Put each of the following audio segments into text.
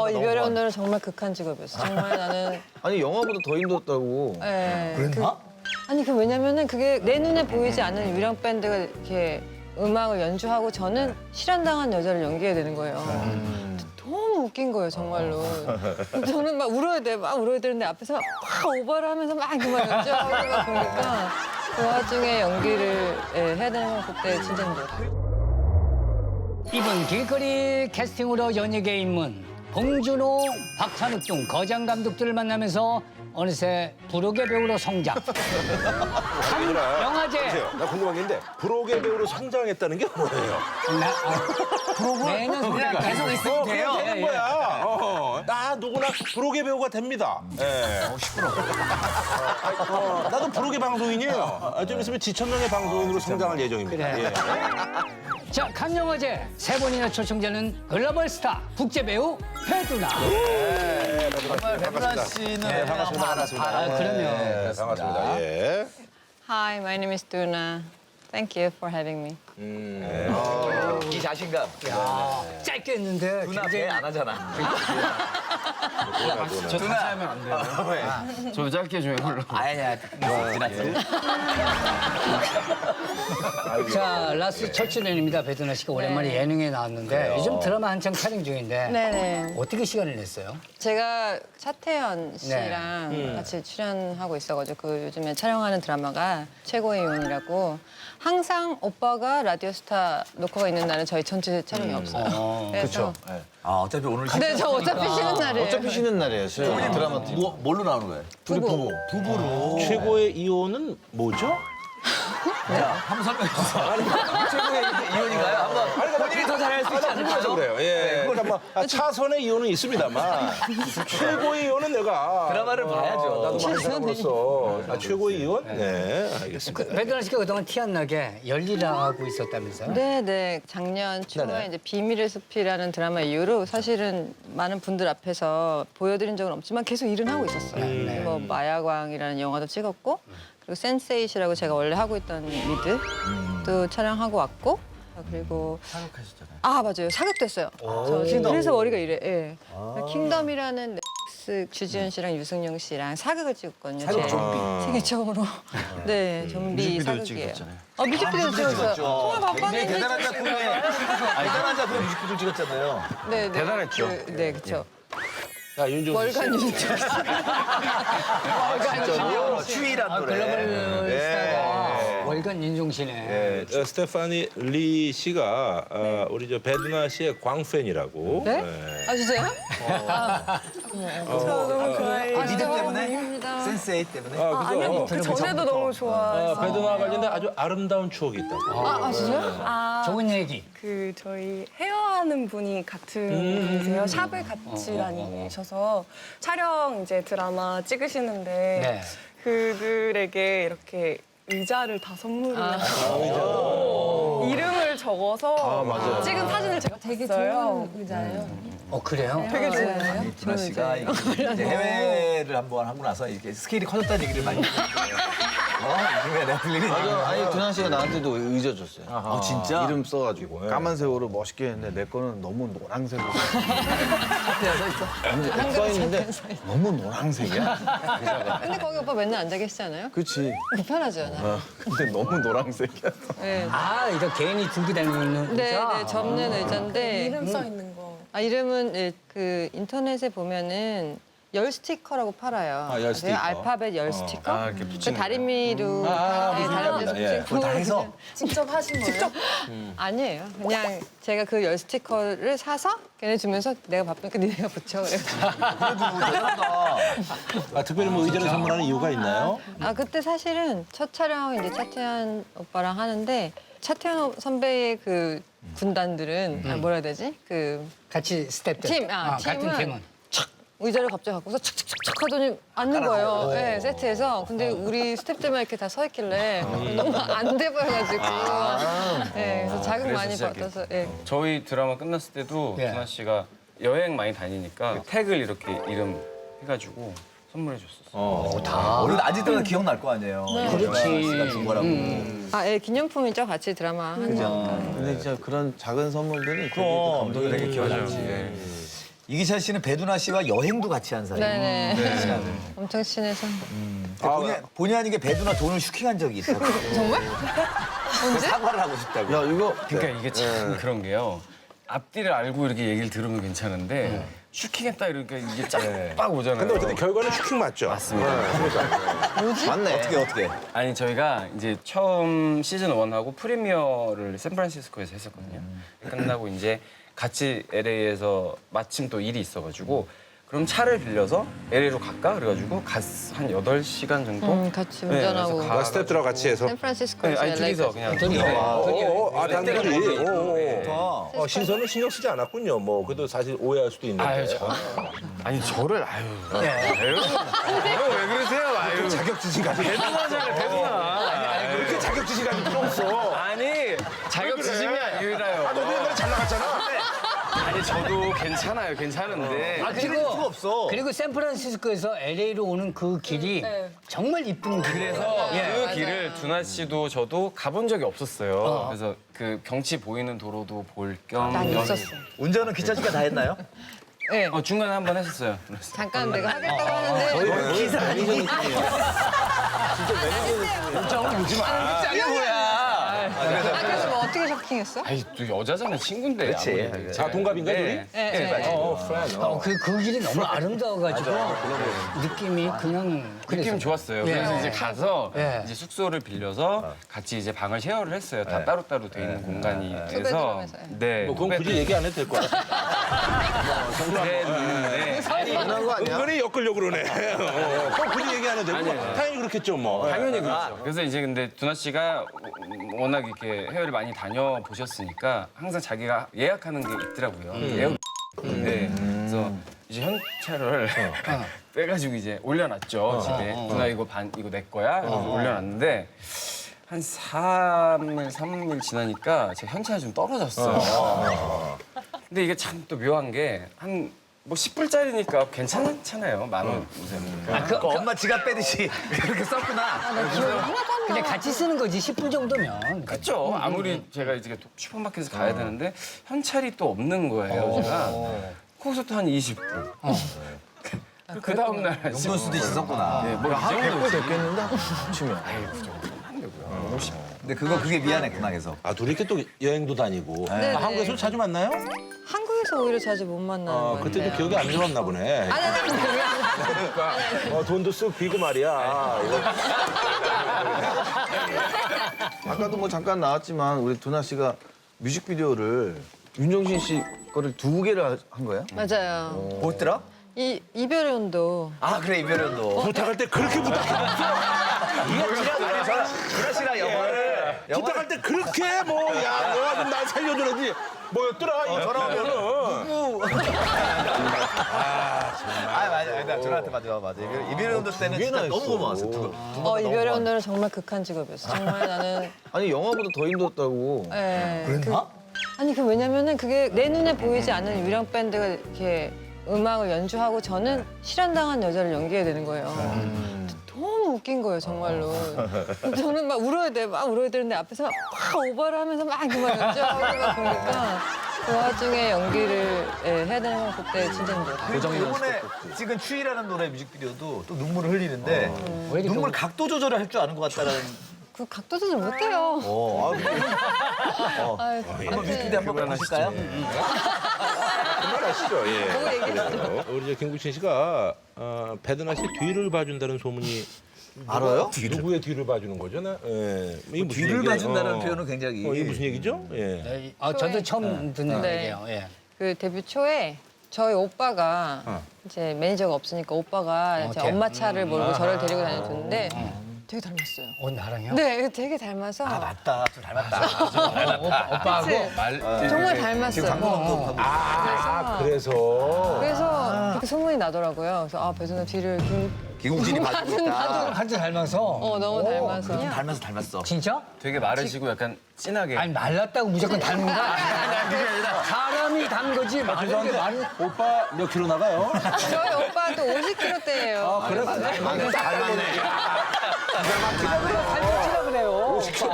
이별의 온도는 정말 극한 직업이었어. 정말 나는. 아니 영화보다 더 힘들었다고. 네, 그랬나? 아니 그 왜냐면은 그게 내 눈에 보이지 않는 유령 밴드가 이렇게 음악을 연주하고 저는 실현당한 여자를 연기해야 되는 거예요. 너무 웃긴 거예요 정말로. 저는 막 울어야 돼, 막 울어야 되는데 앞에서 막 오버를 하면서 막 이렇게 막 연주하고 막 그러니까 그 와중에 연기를 해야 되는 건 그때 진짜 힘들었어요. 이번 길거리 캐스팅으로 연예계 입문 봉준호, 박찬욱 등 거장 감독들을 만나면서 어느새 부록의 배우로 성장. 한 영화제. 나 궁금한 게 있는데 부록의 배우로 성장했다는 게 뭐예요? 매년 그냥 계속 있으면 돼요. 그냥 되는 거야. 나 누구나 부록의 배우가 됩니다. 예. 나도 부록의 방송인이에요. 좀 있으면 지천명의 방송인으로 성장할 예정입니다. 그래. 예. 자, 칸 영화제 세 번이나 초청되는 글로벌 스타 국제 배우 배두나. 정말 배두나 씨는 반갑습니다. 아, 그럼요. 네, 반갑습니다. 예. Hi, my name is Duna. Thank you for having me. 이 자신감. 짧게 했는데 누나 배안 하잖아. 저 같이 하면 안 돼요. 저 짧게 좀 해볼라. 아니야. 지났어. 자, 라스 첫 출연입니다. 배두나 씨가 오랜만에 예능에 나왔는데 요즘 드라마 한창 촬영 중인데 네네. 어떻게 시간을 냈어요? 제가 차태현 씨랑 같이 출연하고 있어가지고 그 요즘에 촬영하는 드라마가 최고의 이혼이라고 항상 오빠가 라디오스타 녹화가 있는 날은 저희 전체 촬영이 없어요. 그래서 어차피 오늘 네, 저 어차피 쉬는 날이에요. 어차피 쉬는 날이었어요. 드라마 팀. 뭘로 나오는 거예요? 부부. 최고의 이혼은 뭐죠? 한번 설명해 주세요. 최고의 이혼인가요? 한번 본인이 더 잘할 수 있지 않을까요? 그래요. 예. 그러니까 뭐 차선의 이혼은 있습니다만 최고의 이혼은 내가 드라마를 봐야죠. 나도 많은 사람으로서 최고의 이혼? 네, 알겠습니다. 배두나 씨가 그동안 티 안 나게 열일하고 있었다면서요? 네네. 작년 초에 이제 비밀의 숲이라는 드라마 이후로 사실은 많은 분들 앞에서 보여드린 적은 없지만 계속 일은 하고 있었어요. 뭐 마야광이라는 영화도 찍었고 그리고 센세이시라고 제가 원래 하고 있던 미드도 촬영하고 왔고 그리고 사극하셨잖아요. 아 맞아요 사극됐어요. 저 지금 그래서 머리가 이래. 예. 킹덤이라는 넷플릭스 주지훈 씨랑 유승용 씨랑 사극을 찍었거든요. 사극 제 좀비. 세계 처음으로. 네 좀비 사극이에요. 뮤직비디오 찍었어요. 정말 바빴는데. 대단한 작품에 대단한 작품에 뮤직비디오 찍었잖아요. 네, 대단했죠. 네 그렇죠. 자, 윤종신 씨. 월간 윤종 추위란 노래. 글로벌 스타가 월간 윤종신에 예, 스테파니 리 씨가 우리 저 배두나 씨의 광팬이라고. 네? 예. 아 진짜요? 너무 좋아해요. 믿음 때문에? 감사합니다. 센세이 때문에. 그래서 그 전에도 너무 좋아. 배두나와 관련된 아주 아름다운 추억이 있다고. 아 진짜요? 아, 좋은 얘기. 그 저희 헤어하는 분이 같은 분이세요. 샵을 같이 다니셔서 촬영 이제 드라마 찍으시는데 네. 그들에게 이렇게 의자를 다 선물을 해서 이름을 적어서 찍은 사진을 제가 되게 봤어요. 의자예요. 그래요? 되게 좋아요. 두나 씨가 이제 해외를 한번 하고 나서 이렇게 스케일이 커졌다는 얘기를 많이 요즘에 내가 들리는 맞아. 아니 두나 씨가 나한테도 의자 줬어요. 진짜? 이름 써가지고 까만 새우로 멋있게 했는데 내 거는 너무 노란색으로 써 있는데 너무 노란색이야. 근데 거기 오빠 맨날 앉아 계시잖아요. 그렇지. 불편하죠 나. 근데 너무 노란색이야. 네. 아, 이거 개인이 들고 다니는 네, 의자? 네, 접는 의자인데 이름 써 있는 거. 아 이름은 그 인터넷에 보면은 열 스티커라고 팔아요. 열 스티커. 알파벳 열 스티커. 이렇게 그 붙이는 다리미로 다른 데서 예. 붙인 그거 다 해서 직접 하신 거예요? 아니에요. 그냥 제가 그 열 스티커를 사서 걔네 주면서 내가 바쁘니까 니네가 붙여 그래가지고. 특별히 뭐 의자를 선물하는 이유가 있나요? 아 그때 사실은 첫 촬영 이제 차태현 오빠랑 하는데 차태현 선배의 그 군단들은 뭐라 해야 되지? 그 같이 스태프들. 팀, 같은 팀은 팀은. 의자를 갑자기 갖고서 착착착착 하더니 앉는 거예요. 네, 세트에서. 근데 우리 스태프들만 이렇게 다 서 있길래 너무 안 돼 보여가지고. 네, 그래서 자극 많이 받아서. 네. 저희 드라마 끝났을 때도 예. 두나 씨가 여행 많이 다니니까 택을 이렇게 이름 해가지고 선물해 줬었어요. 우리 아직도 기억날 거 아니에요. 그렇지. 씨가 준 거라고. 아, 예, 기념품이죠. 같이 드라마 한 거. 근데 진짜 그런 작은 선물들이 되게 그럼 감동이 되게 되게 기억나지. 이기찬 씨는 배두나 씨와 여행도 같이 한 사이. 네네. 엄청 친해서. 본의 아니게 배두나 돈을 슈킹한 적이 있다고. 정말? 그 사과를 하고 싶다고. 야 이거 그러니까 이게 참 그런 게요. 앞뒤를 알고 이렇게 얘기를 들으면 괜찮은데 슈킹했다 이러니까 이게 쫙 오잖아요. 근데 어쨌든 결과는 슈킹 맞죠? 맞습니다. 맞네. 어떻게? 아니 저희가 이제 처음 시즌 1하고 프리미어를 샌프란시스코에서 했었거든요. 끝나고 이제 같이 LA에서 마침 또 일이 있어가지고 그럼 차를 빌려서 LA로 갈까? 그래가지고 한 8시간 정도? 같이 네, 운전하고. 그래서 아, 스태프들하고 같이 해서. 네, 샌프란시스코에서 아니 둘이서 LA까지. 그냥 둘이. 단둘이. 신선은 신경 쓰지 않았군요. 뭐 그래도 사실 오해할 수도 있는데. 아유 아니 저를 왜 그러세요? 아유 자격지심 가지고. 배두나잖아요 배두나. 그렇게 자격지심 가지고 필요 없어. 아니 자격지심이 아니라요. 아, 너도 옛날에 잘 나갔잖아. 아니 저도 괜찮은데. 그리고 샌프란시스코에서 LA로 오는 그 길이 정말 이쁜 길이에요. 그래서 그 맞아요. 길을 두나 씨도 저도 가본 적이 없었어요. 그래서 그 경치 보이는 도로도 볼 겸. 난 있었어. 운전은 기찬 씨가 다 했나요? 네. 중간에 한 번 했었어요. 잠깐 내가 하겠다고 하는데. 기사 아니죠? 짱이 뭐야? 그래서 뭐 어떻게 셔킹했어? 아니 또 여자잖아 친구인데. 그렇지. 아무리. 아, 동갑인가, 둘이? 네, 네. 그 길이 너무 아름다워가지고 느낌이 그냥 느낌 좋았어요. 예. 그래서 이제 가서 예. 이제 숙소를 빌려서 같이 이제 방을 쉐어를 했어요. 다 따로따로 돼 있는 공간이 돼서. 투베드룸에서. 네. 뭐 그건 굳이 얘기 안 해도 될 것 같아. 그랬는데 장난한 거 아니야? 은근히 엮으려고 그러네. 그건 굳이 얘기 안 해도 되고. 당연히 그렇겠죠, 뭐. 당연히 그렇죠. 그래서 이제 근데 두나 씨가 워낙 이렇게 해외를 많이 다녀 보셨으니까 항상 자기가 예약하는 게 있더라고요. 예약. 네. 그래서 이제 현찰을 빼가지고 이제 올려놨죠 집에. 누나 이거 이거 내 거야. 그래서 올려놨는데 한 3일 지나니까 제 현찰이 좀 떨어졌어요. 근데 이게 참 또 묘한 게 한 뭐 10불짜리니까 괜찮잖아요. 10,000원 이상이니까. 그 엄마 지갑 빼듯이 그렇게 썼구나. 그냥 같이 쓰는 거지 10분 정도면. 그렇죠. 아무리 제가 이제 슈퍼마켓에서 가야 되는데 현찰이 또 없는 거예요, 제가. 거기서 또 한 20불. 그 다음 날 용돈 수도 있었구나. 네, 뭐이 정도 됐겠는데? 치면. 그 정도는 안 되고요. 50. 근데 그게 미안했구나 계속. 아, 둘이 이렇게 또 여행도 다니고. 네, 아, 한국에서 자주 만나요? 한국에서 오히려 자주 못 만나는 것 같아요. 그때도 기억이 안 좋았나 보네. 아니, 그게 아니라. 돈도 쓱 비고 말이야. 이거. 아까도 뭐 잠깐 나왔지만 우리 두나 씨가 뮤직비디오를 윤종신 씨 거를 2개를 한 거예요? 맞아요. 뭐였더라? 이별의 온도. 아 그래 이별연도. 부탁할 때 그렇게 부탁해. 두나 씨랑 영화를 부탁할 때 그렇게 뭐, 야, 너가 좀 날 살려줘야지. 뭐였더라? 이 전화하면은. 맞아. 두나한테 맞아. 이별연도 때는 진짜 너무 고마웠어. 이별의 온도는 정말 극한 직업이었어. 정말 나는. 아니 영화보다 더 힘들었다고. 예. 그랬나? 아니 왜냐면은 그게 내 눈에 보이지 않는 유령 밴드가 이렇게 음악을 연주하고 저는 실현당한 여자를 연기해야 되는 거예요. 너무 웃긴 거예요 정말로. 저는 막 울어야 돼, 막 울어야 되는데 앞에서 막 오버를 하면서 막 이렇게 연주하고 막 그러니까 그 와중에 연기를 해야 되는 건 그때 진짜 힘들었어요. 이번에 찍은 추위라는 노래 뮤직비디오도 또 눈물을 흘리는데 왜 이렇게 눈물 각도 조절을 할 줄 아는 것 같다라는. 그 각도 조절 못해요. 한번 뮤직비디오 한번 보실까요? 그만하시죠. 예. 뭐 얘기했죠? 우리 저 김국진 씨가 배드나 씨 뒤를 봐준다는 소문이 알아요? 누구의 뒤를 봐주는 거죠? 이게 무슨 뒤를 얘기예요? 봐준다는 표현은 굉장히. 이게 무슨 얘기죠? 예. 네, 저도 처음 듣는 네. 얘기예요. 예. 그 데뷔 초에 저희 오빠가 이제 매니저가 없으니까 오빠가 제 엄마 차를 몰고 저를 데리고 다녔는데 되게 닮았어요. 나랑요? 네, 되게 닮아서 맞다. 좀 닮았다. 오빠하고 정말 닮았어요. 지금 강동원도 그래서 그래서 그렇게 소문이 나더라고요. 그래서 배두나 뒤를 기공진이 봐주고 있다. 한테 닮아서. 너무 닮아서. 닮았어. 진짜? 되게 마르시고 약간 진하게. 아니 말랐다고 무조건 닮은 거 아니야. 사람이 닮은 거지. 마른 게 마른. 오빠 몇 킬로 나가요? 저희 오빠도 50kg대예요. 그래? 닮았네. 닮았지라 그래요. 기가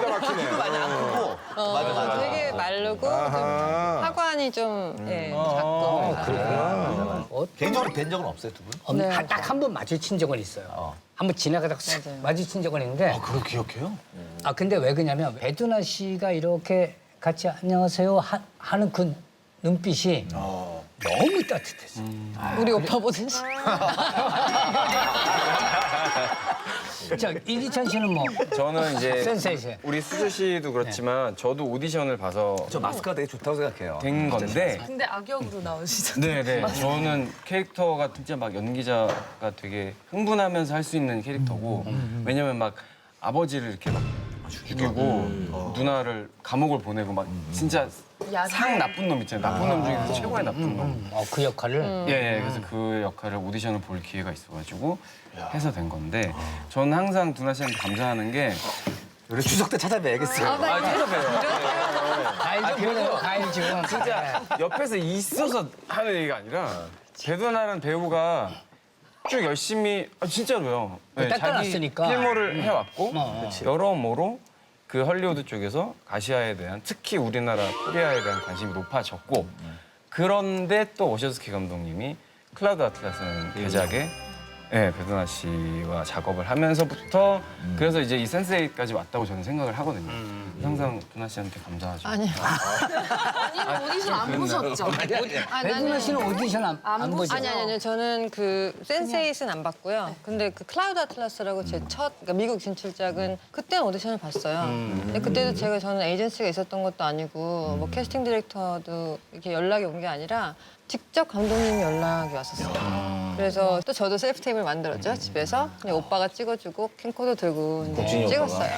막히네. 많이 안 크고. 맞아. 되게 마르고 좀 하관이 좀 작고. 개인적으로 뵌 적은 없어요, 두 분? 네. 딱 한 번 마주친 적은 있어요. 한 번 지나가다가 싹 맞아요. 마주친 적은 있는데. 그걸 기억해요? 아 근데 왜 그러냐면 배두나 씨가 이렇게 같이 안녕하세요 하는 그 눈빛이 너무 따뜻했어요. 우리 오빠 보듯이. 자 이기찬 씨는 뭐 저는 이제 센세이션. 우리 수조 씨도 그렇지만 저도 오디션을 봐서 저 마스크가 되게 좋다고 생각해요. 된 건데 근데 악역으로 나오시잖아요. 네네. 저는 캐릭터가 진짜 막 연기자가 되게 흥분하면서 할 수 있는 캐릭터고 왜냐면 막 아버지를 이렇게 막 죽이고 누나를 감옥을 보내고 막 진짜 상 나쁜 놈 있잖아요. 나쁜 놈 중에서 최고의 나쁜 놈. 그 역할을 예, 그래서 그 역할을 오디션을 볼 기회가 있어가지고 해서 된 건데 저는 항상 두나 씨한테 감사하는 게 우리 추석 때 찾아뵈야겠어요. 아, 찾아봬요. 과일 좀 보내요. 과일 지금 진짜 옆에서 있어서 하는 얘기가 아니라 배두나라는 배우가 쭉 열심히 진짜로요. 네, 닦아놨으니까. 자기 필모를 해왔고 어. 여러모로 그 헐리우드 쪽에서 아시아에 대한 특히 우리나라 코리아에 대한 관심이 높아졌고 그런데 또 오셔스키 감독님이 클라우드 아틀라스라는 대작에 배두나 씨와 작업을 하면서부터 그래서 이제 이 센스에이까지 왔다고 저는 생각을 하거든요. 항상 두나 씨한테 감사하죠. 아니요. 오디션 안 보셨죠? 배두나 씨는 오디션 안 보죠? 아니요. 저는 그 센세이스는 안 봤고요. 근데 그 클라우드 아틀라스라고 제 첫 그러니까 미국 진출작은 그때 오디션을 봤어요. 근데 그때도 저는 에이전시가 있었던 것도 아니고 뭐 캐스팅 디렉터도 이렇게 연락이 온 게 아니라 직접 감독님이 연락이 왔었어요. 그래서 또 저도 셀프 테이프를 만들었죠, 집에서. 그냥 오빠가 찍어주고 캠코더 들고 이제 찍었어요.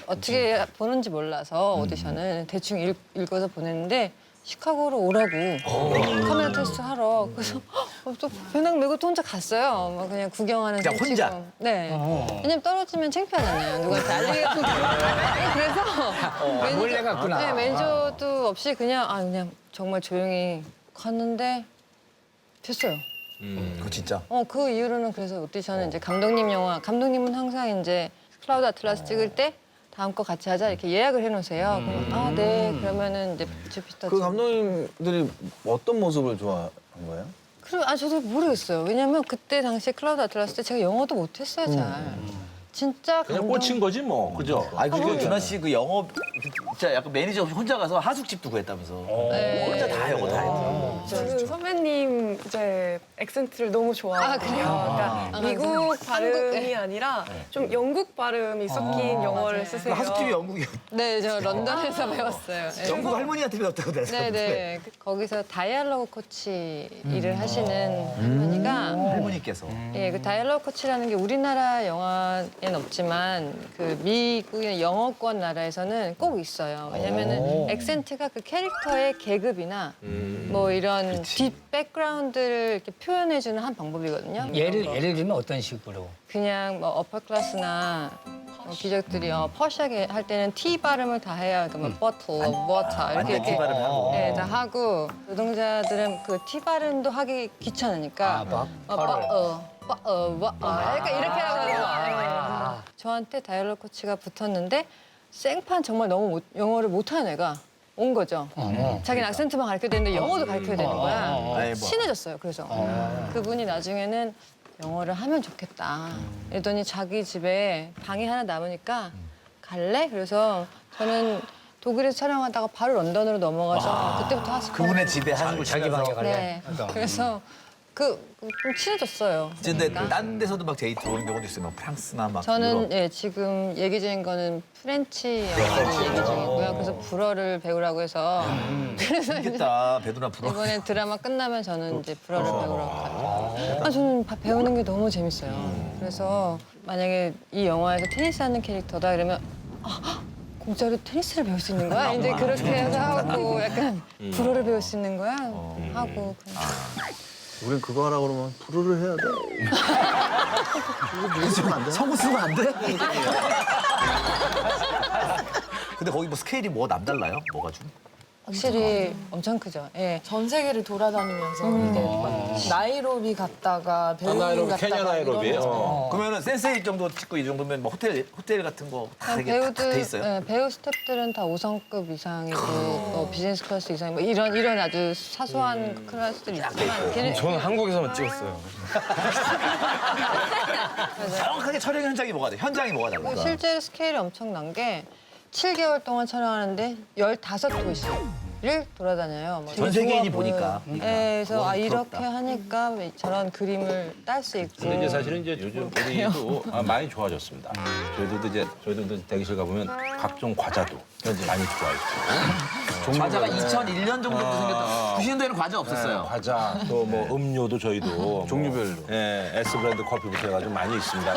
어떻게 보는지 몰라서 오디션을 대충 읽어서 보냈는데 시카고로 오라고 카메라 테스트 하러. 그래서 또 배낭 메고 또 혼자 갔어요. 막 그냥 구경하는 그냥 셈 혼자? 치고. 네. 왜냐면 떨어지면 창피하잖아요. 누구한테 알리겠고. 그래서 몰래 갔구나. 네, 매니저도 없이 그냥 정말 조용히 갔는데 됐어요. 그거 진짜. 그 이후로는 그래서 오디션은 이제 감독님은 항상 이제 클라우드 아틀라스 찍을 때 다음 거 같이 하자 이렇게 예약을 해놓으세요. 그럼 네. 그러면은 이제 주피스타. 그 감독님들이 어떤 모습을 좋아한 거예요? 저도 모르겠어요. 왜냐면 그때 당시 클라우드 아틀라스 때 제가 영어도 못했어요, 잘. 진짜 그냥 꽂힌 거지 뭐, 그죠? 그리고 두나 씨 그 영업 진짜 약간 매니저 없이 혼자 가서 하숙집도 구했다면서. 혼자 다 영어 다 했더라고. 저는 선배님 이제 액센트를 너무 좋아해요. 그러니까 미국 발음이 아니라 좀 영국 발음이 섞인 영어를 쓰세요. 하숙집이 영국이요. 네, 저 런던에서 배웠어요. 네. 영국 할머니한테 배웠다고 들었어요. 네네. 거기서 다이얼로그 코치 일을 하시는 할머니가 할머니께서. 예, 그 다이얼로그 코치라는 게 우리나라 영화에는 없지만 그 미국의 영어권 나라에서는 꼭 있어요. 왜냐면은 액센트가 그 캐릭터의 계급이나 뭐 이런 뒷 백그라운드를 이렇게 표현해주는 한 방법이거든요. 예를 들면 어떤 식으로? 그냥 뭐 어퍼 클래스나 뭐 기적들이 퍼시하게 할 때는 T 발음을 다 해요. 그러니까 뭐 버터, 워터 이렇게 완전 T 발음하고. 네, 다 하고 노동자들은 그 T 발음도 하기 귀찮으니까 약간 이렇게 하고 저한테 다이얼로그 코치가 붙었는데 생판 정말 너무 영어를 못하는 애가 온 거죠. 자기는 악센트만 가르쳐야 되는데 영어도 가르쳐야 되는 거야. 친해졌어요. 그래서 그분이 나중에는 영어를 하면 좋겠다. 이러더니 자기 집에 방이 하나 남으니까 갈래? 그래서 저는 독일에서 촬영하다가 바로 런던으로 넘어가서 그때부터 하숙. 그분의 집에 하숙을 자기 방에 갈래? 네. 그래서 좀 친해졌어요. 근데 그러니까. 딴 데서도 막 데이트 오는 경우도 있어요. 막 프랑스나 막. 저는 지금 얘기 중인 거는 프렌치 영화를 얘기 중이고요. 그래서 불어를 배우라고 해서 그래서 이제 좋겠다. 배두나 불어. 이번에 드라마 끝나면 저는 이제 불어를 배우러 가요. 저는 배우는 게 너무 재밌어요. 그래서 만약에 이 영화에서 테니스하는 캐릭터다 이러면 공짜로 테니스를 배울 수 있는 거야? 이제 그렇게 해서 하고 약간 불어를 배울 수 있는 거야? 하고 그냥. 우린 그거 하라 그러면 프로를 해야 돼. 이거 누구 쓰면 안 돼? 성우 쓰면 안 돼? 근데 거기 뭐 스케일이 뭐 남달라요? 뭐가 좀? 확실히 엄청 크죠. 예. 전 세계를 돌아다니면서 이제 막 나이로비 갔다가 베를린 나이로비, 갔다가 케냐 나이로비. 이런 그러면은 센세이 정도 찍고 이 정도면 뭐 호텔 같은 거 다 이게 다 돼 있어요? 예, 배우 스태프들은 다 5성급 이상이고 뭐 비즈니스 클래스 이상 뭐 이런 아주 사소한 클래스들이 있지만 걔는 저는 한국에서만 찍었어요. 정확하게 촬영 현장이 뭐가 돼? 현장이 뭐가 달라? 실제 스케일이 엄청난 게 7개월 동안 촬영하는데 15도시를 돌아다녀요. 뭐 전 세계인이 보니까. 네, 그래서 와, 이렇게 부럽다. 하니까 저런 그림을 딸 수 있고. 근데 이제 사실은 이제 요즘 우리도 많이 좋아졌습니다. 저희들도 대기실 가보면 각종 과자도 많이 좋아했고. 과자가 2001년 정도부터 생겼다. 90년대에는 과자 없었어요. 과자 또 뭐 음료도 저희도 종류별로. 예, S 브랜드 커피부터 해가지고 많이 있습니다.